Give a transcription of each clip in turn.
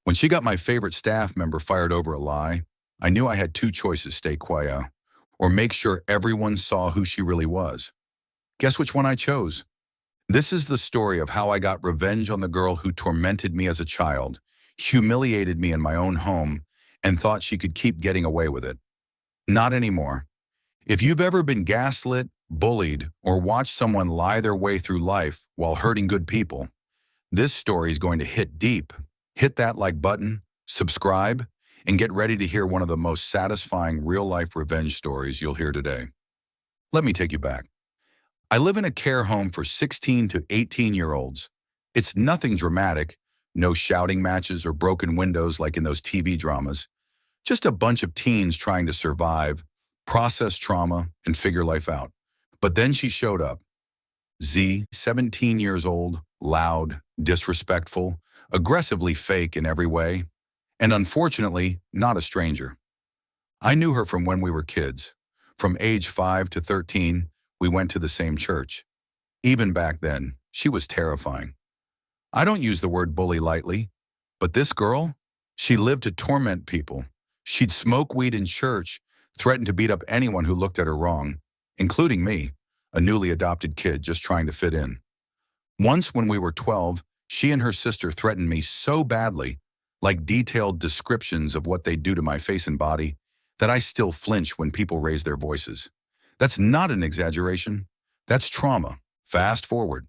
When she got my favorite staff member fired over a lie, I knew I had two choices: stay quiet or make sure everyone saw who she really was. Guess which one I chose? This is the story of how I got revenge on the girl who tormented me as a child, humiliated me in my own home, and thought she could keep getting away with it. Not anymore. If you've ever been gaslit, bullied, or watched someone lie their way through life while hurting good people, this story is going to hit deep. Hit that like button, subscribe, and get ready to hear one of the most satisfying real-life revenge stories you'll hear today. Let me take you back. I live in a care home for 16 to 18-year-olds. It's nothing dramatic, no shouting matches or broken windows like in those TV dramas. Just a bunch of teens trying to survive, process trauma, and figure life out. But then she showed up. Z, 17 years old, loud, disrespectful, aggressively fake in every way, and unfortunately, not a stranger. I knew her from when we were kids. From age 5 to 13, we went to the same church. Even back then, she was terrifying. I don't use the word bully lightly, but this girl, she lived to torment people. She'd smoke weed in church, threaten to beat up anyone who looked at her wrong, including me, a newly adopted kid just trying to fit in. Once when we were 12, she and her sister threatened me so badly, like detailed descriptions of what they'd do to my face and body, that I still flinch when people raise their voices. That's not an exaggeration. That's trauma. Fast forward.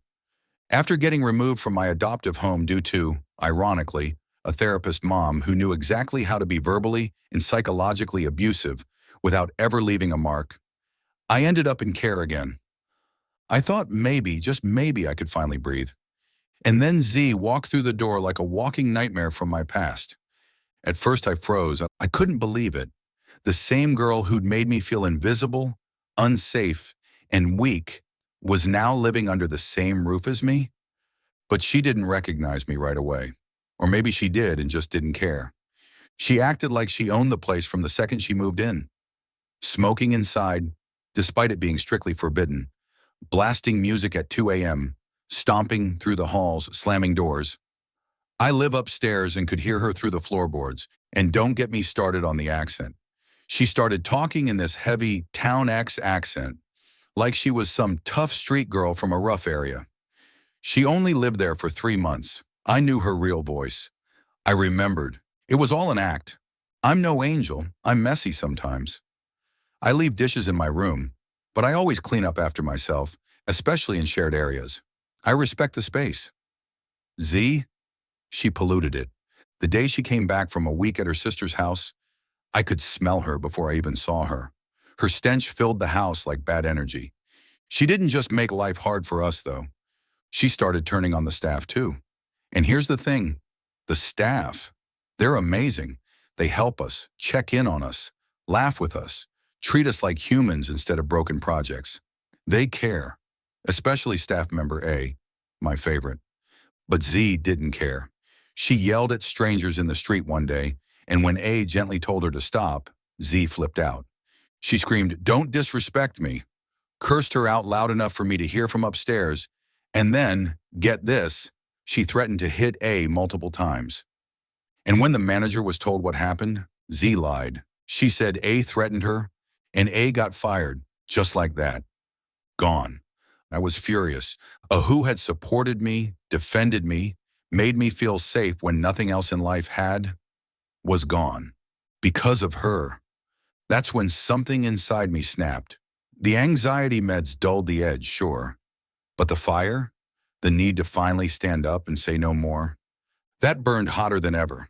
After getting removed from my adoptive home due to, ironically, a therapist mom who knew exactly how to be verbally and psychologically abusive without ever leaving a mark, I ended up in care again. I thought maybe, just maybe, I could finally breathe. And then Z walked through the door like a walking nightmare from my past. At first I froze. I couldn't believe it. The same girl who'd made me feel invisible, unsafe, and weak was now living under the same roof as me? But she didn't recognize me right away. Or maybe she did and just didn't care. She acted like she owned the place from the second she moved in. Smoking inside, despite it being strictly forbidden, blasting music at 2 a.m., stomping through the halls, slamming doors. I live upstairs and could hear her through the floorboards, and don't get me started on the accent. She started talking in this heavy Town X accent, like she was some tough street girl from a rough area. She only lived there for 3 months. I knew her real voice. I remembered. It was all an act. I'm no angel. I'm messy sometimes. I leave dishes in my room, but I always clean up after myself, especially in shared areas. I respect the space. Z, she polluted it. The day she came back from a week at her sister's house, I could smell her before I even saw her. Her stench filled the house like bad energy. She didn't just make life hard for us, though. She started turning on the staff, too. And here's the thing. The staff, they're amazing. They help us, check in on us, laugh with us, treat us like humans instead of broken projects. They care, especially staff member A, my favorite. But Z didn't care. She yelled at strangers in the street one day, and when A gently told her to stop, Z flipped out. She screamed, "Don't disrespect me," cursed her out loud enough for me to hear from upstairs, and then, get this, she threatened to hit A multiple times. And when the manager was told what happened, Z lied. She said A threatened her, and A got fired, just like that. Gone. I was furious. A who had supported me, defended me, made me feel safe when nothing else in life had, was gone. Because of her. That's when something inside me snapped. The anxiety meds dulled the edge, sure. But the fire, the need to finally stand up and say no more, that burned hotter than ever.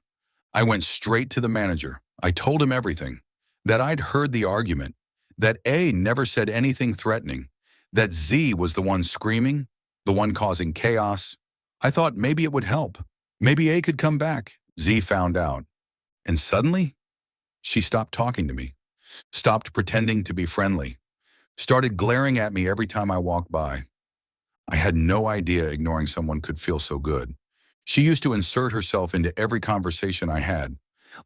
I went straight to the manager. I told him everything. That I'd heard the argument. That A never said anything threatening. That Z was the one screaming, the one causing chaos. I thought maybe it would help. Maybe A could come back. Z found out. And suddenly, she stopped talking to me. Stopped pretending to be friendly. Started glaring at me every time I walked by. I had no idea ignoring someone could feel so good. She used to insert herself into every conversation I had,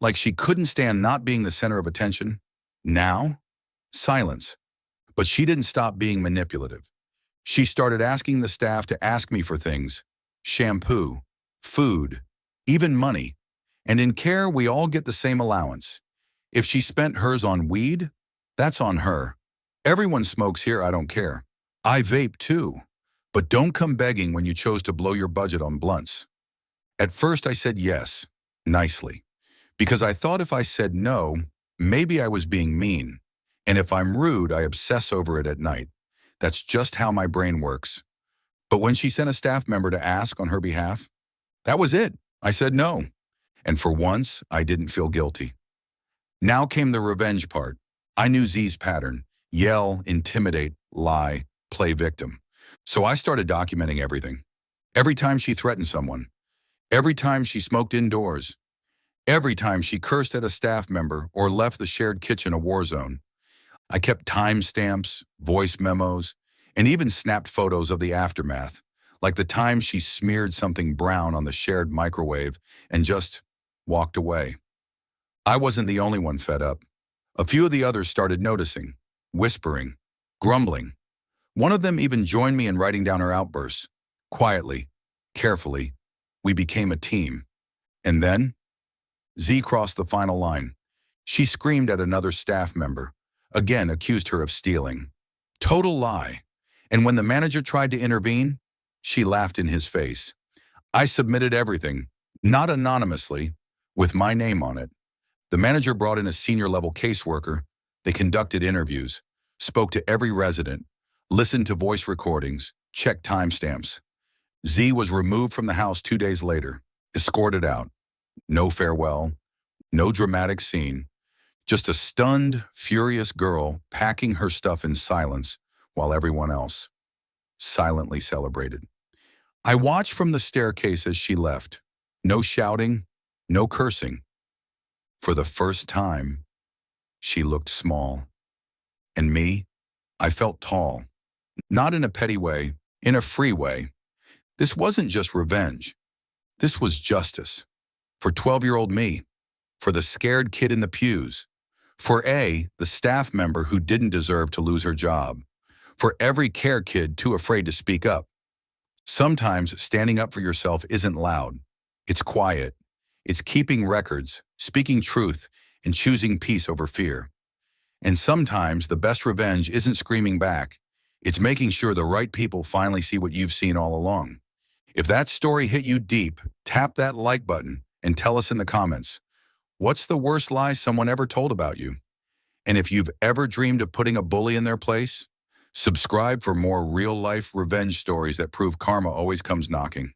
like she couldn't stand not being the center of attention. Now, silence. But she didn't stop being manipulative. She started asking the staff to ask me for things, shampoo, food, even money. And in care, we all get the same allowance. If she spent hers on weed, that's on her. Everyone smokes here, I don't care. I vape too. But don't come begging when you chose to blow your budget on blunts. At first I said yes, nicely, because I thought if I said no, maybe I was being mean. And if I'm rude, I obsess over it at night. That's just how my brain works. But when she sent a staff member to ask on her behalf, that was it. I said no. And for once, I didn't feel guilty. Now came the revenge part. I knew Z's pattern: yell, intimidate, lie, play victim. So I started documenting everything. Every time she threatened someone, every time she smoked indoors, every time she cursed at a staff member or left the shared kitchen a war zone. I kept timestamps, voice memos, and even snapped photos of the aftermath, like the time she smeared something brown on the shared microwave and just walked away. I wasn't the only one fed up. A few of the others started noticing, whispering, grumbling. One of them even joined me in writing down her outbursts. Quietly, carefully, we became a team. And then, Z crossed the final line. She screamed at another staff member, again accused her of stealing. Total lie. And when the manager tried to intervene, she laughed in his face. I submitted everything, not anonymously, with my name on it. The manager brought in a senior-level caseworker. They conducted interviews, spoke to every resident, listened to voice recordings, checked timestamps. Z was removed from the house 2 days later, escorted out. No farewell, no dramatic scene, just a stunned, furious girl packing her stuff in silence while everyone else silently celebrated. I watched from the staircase as she left. No shouting, no cursing. For the first time, she looked small. And me, I felt tall. Not in a petty way, in a free way. This wasn't just revenge. This was justice. For 12-year-old me. For the scared kid in the pews. For A, the staff member who didn't deserve to lose her job. For every care kid too afraid to speak up. Sometimes standing up for yourself isn't loud. It's quiet. It's keeping records, speaking truth, and choosing peace over fear. And sometimes the best revenge isn't screaming back. It's making sure the right people finally see what you've seen all along. If that story hit you deep, tap that like button and tell us in the comments, what's the worst lie someone ever told about you? And if you've ever dreamed of putting a bully in their place, subscribe for more real-life revenge stories that prove karma always comes knocking.